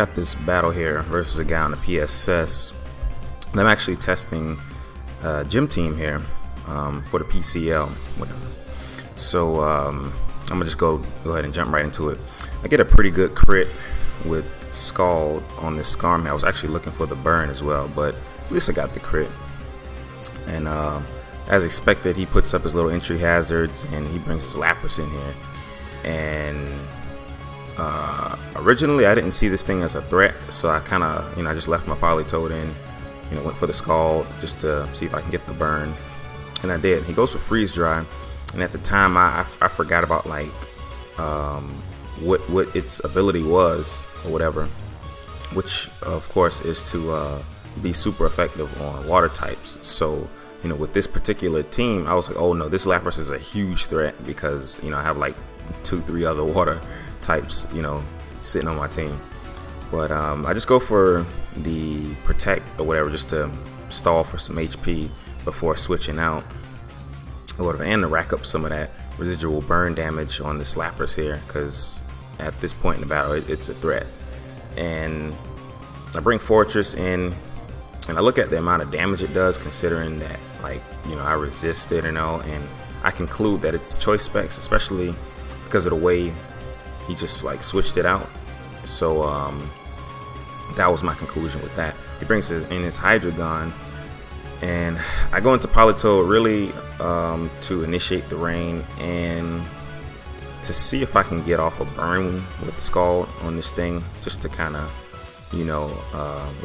Got this battle here versus a guy on the PSS, and I'm actually testing gym team here for the PCL, whatever. So I'm gonna just go ahead and jump right into it. I get a pretty good crit with Scald on this Scarm. I was actually looking for the burn as well, but at least I got the crit. And as expected, he puts up his little entry hazards and he brings his Lapras in here. And originally I didn't see this thing as a threat, so I kind of, I just left my Politoed in, went for the Scald just to see if I can get the burn, and I did. He goes for Freeze Dry, and at the time I forgot about like what its ability was or whatever, which of course is to be super effective on water types. So with this particular team, I was like, oh no, this Lapras is a huge threat because I have like 2-3 other water types sitting on my team. But I just go for the Protect or whatever just to stall for some HP before switching out or whatever, and to rack up some of that residual burn damage on this Lapras here, because at this point in the battle it's a threat. And I bring Fortress in, and I look at the amount of damage it does, considering that I resist it, and I conclude that it's choice specs, especially because of the way he just switched it out. So that was my conclusion with that. He brings in his Hydreigon, and I go into Politoed really to initiate the rain and to see if I can get off a burn with Scald on this thing, just to kind of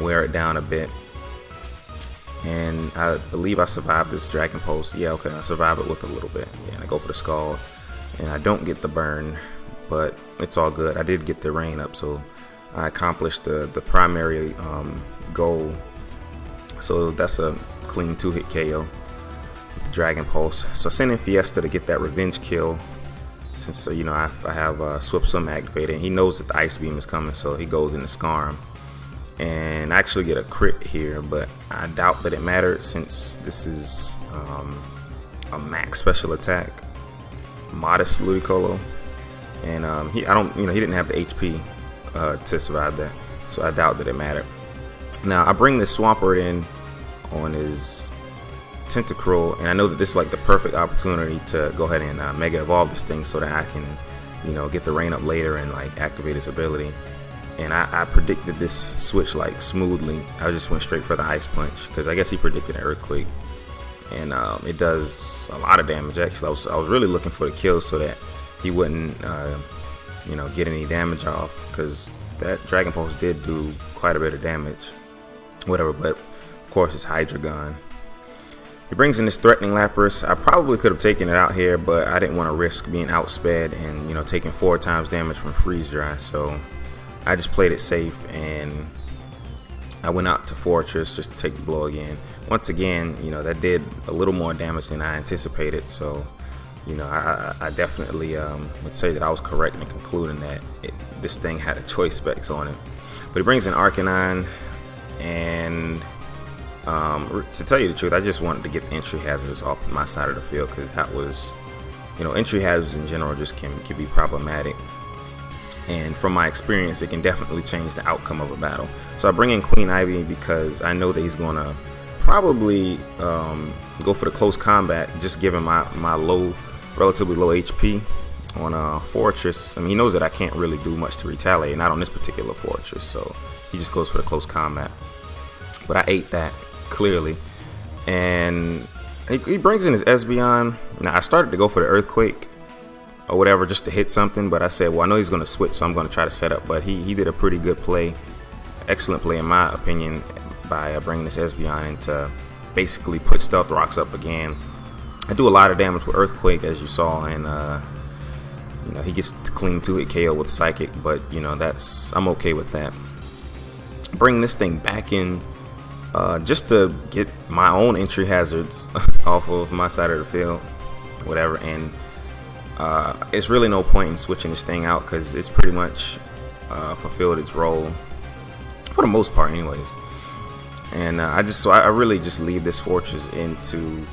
wear it down a bit. And I believe I survived this Dragon Pulse. Yeah, okay, I survived it with a little bit. Yeah, and I go for the Scald, and I don't get the burn, but it's all good. I did get the rain up, so I accomplished the primary goal. So that's a clean 2-hit KO with the Dragon Pulse. So I send in Fiesta to get that revenge kill, since I have Swipsum activated. He knows that the Ice Beam is coming, so he goes into Scarm. And I actually get a crit here, but I doubt that it mattered since this is a max special attack, modest Ludicolo, and he didn't have the HP to survive that, so I doubt that it mattered. Now I bring this Swampert in on his Tentacruel, and I know that this is like the perfect opportunity to go ahead and Mega Evolve this thing so that I can get the rain up later and activate his ability. And I predicted this switch smoothly. I just went straight for the Ice Punch because I guess he predicted an Earthquake, and it does a lot of damage. Actually, I was really looking for the kill so that he wouldn't get any damage off, because that Dragon Pulse did do quite a bit of damage. Whatever, but of course it's Hydreigon. He brings in this threatening Lapras. I probably could have taken it out here, but I didn't want to risk being outsped and taking 4 times damage from Freeze Dry. So I just played it safe, and I went out to Fortress just to take the blow again. Once again, that did a little more damage than I anticipated. So, I definitely would say that I was correct in concluding that this thing had a choice specs on it. But he brings in Arcanine, and to tell you the truth, I just wanted to get the entry hazards off my side of the field, because that was, entry hazards in general just can be problematic. And from my experience, it can definitely change the outcome of a battle. So I bring in Queen Ivy because I know that he's going to probably go for the close combat, just given my relatively low HP on Fortress. I mean, he knows that I can't really do much to retaliate, not on this particular Fortress, so he just goes for the close combat. But I ate that, clearly. And he brings in his Espeon. Now, I started to go for the Earthquake or whatever just to hit something, but I said, well, I know he's going to switch, so I'm going to try to set up. But he did a pretty good play, excellent play in my opinion, by bringing this Espeon in to basically put Stealth Rocks up again. I do a lot of damage with Earthquake, as you saw, and he gets to clean 2-hit KO with Psychic, but I'm okay with that. Bring this thing back in just to get my own entry hazards off of my side of the field, whatever, and it's really no point in switching this thing out because it's pretty much fulfilled its role for the most part anyways. And I really just leave this Fortress into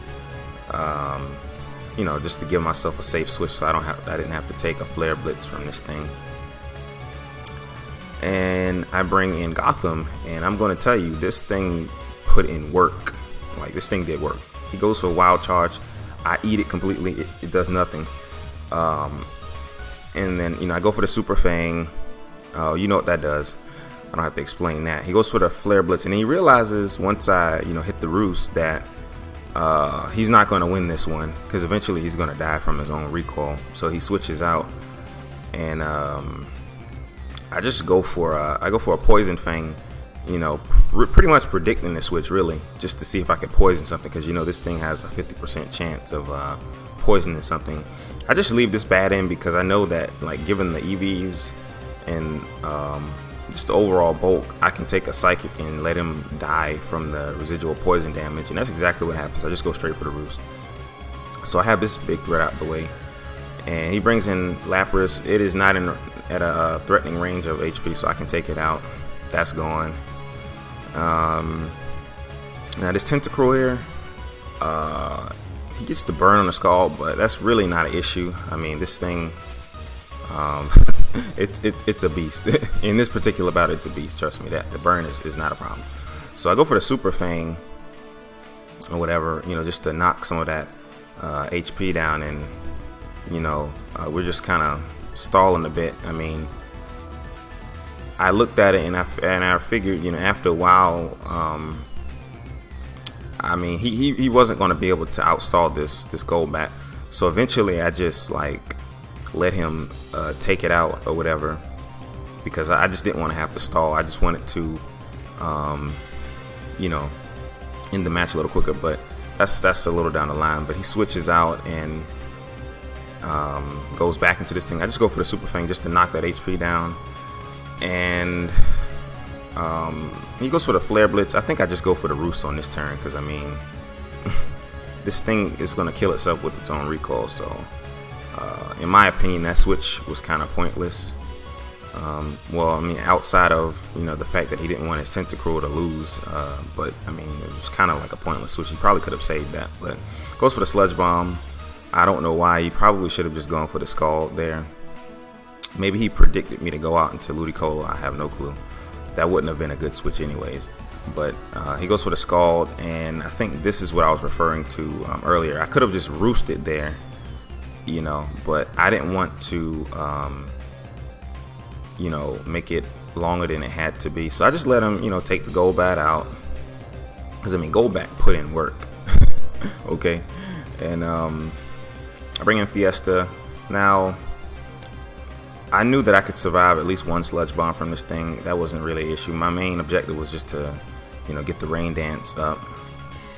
just to give myself a safe switch, so I didn't have to take a Flare Blitz from this thing. and I bring in Gotham, and I'm going to tell you, this thing put in work. Like, this thing did work. He goes for a wild charge. I eat it completely. It does nothing. And then, you know, I go for the Super Fang. You know what that does. I don't have to explain that. He goes for the Flare Blitz, and he realizes once I, you know, hit the roost that he's not going to win this one, because eventually he's going to die from his own recoil. So he switches out, and I just go for a Poison Fang, you know, pretty much predicting the switch, really, just to see if I could poison something, because, you know, this thing has a 50% chance of poisoning something. I just leave this bat in because I know that, like, given the EVs and just the overall bulk, I can take a Psychic and let him die from the residual poison damage, and that's exactly what happens. I just go straight for the roost. So I have this big threat out the way, and he brings in Lapras. It is not at a threatening range of HP, so I can take it out. That's gone. Now this Tentacruel here, he gets the burn on the skull, but that's really not an issue. I mean, this thing, it's a beast. In this particular battle, it's a beast. Trust me, that the burn is not a problem. So I go for the Super Fang or whatever, you know, just to knock some of that HP down, and you know, we're just kind of stalling a bit. I mean, I looked at it and I figured, you know, after a while, I mean, he wasn't going to be able to outstall this Golbat. So eventually I just like let him take it out or whatever, because I just didn't want to have to stall. I just wanted to you know, end the match a little quicker, but that's a little down the line. But he switches out and goes back into this thing. I just go for the Super Fang just to knock that HP down, and he goes for the Flare Blitz. I think I just go for the roost on this turn, because I mean, this thing is going to kill itself with its own recoil. So in my opinion, that switch was kind of pointless. Well, I mean, outside of, you know, the fact that he didn't want his Tentacruel to lose, but I mean, it was kind of like a pointless switch. He probably could have saved that, but goes for the Sludge Bomb. I don't know why. He probably should have just gone for the Scald there. Maybe he predicted me to go out into Ludicolo. I have no clue. That wouldn't have been a good switch anyways. But he goes for the Scald, and I think this is what I was referring to earlier. I could have just roosted there, you know, but I didn't want to, you know, make it longer than it had to be. So I just let him, you know, take the Golbat out, because I mean, Golbat put in work. Okay, and I bring in Fiesta. Now, I knew that I could survive at least one Sludge Bomb from this thing. That wasn't really an issue. My main objective was just to, you know, get the Rain Dance up,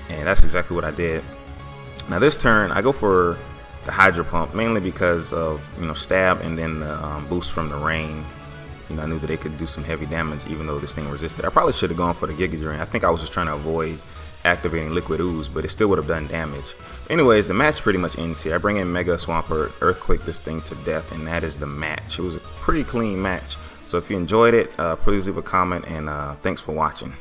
and that's exactly what I did. Now this turn, I go for the Hydro Pump, mainly because of, you know, stab and then the boost from the rain. You know, I knew that it could do some heavy damage, even though this thing resisted. I probably should have gone for the Giga Drain. I think I was just trying to avoid activating Liquid Ooze, but it still would have done damage. Anyways, the match pretty much ends here. I bring in Mega Swampert, Earthquake this thing to death, and that is the match. It was a pretty clean match. So if you enjoyed it, please leave a comment, and thanks for watching.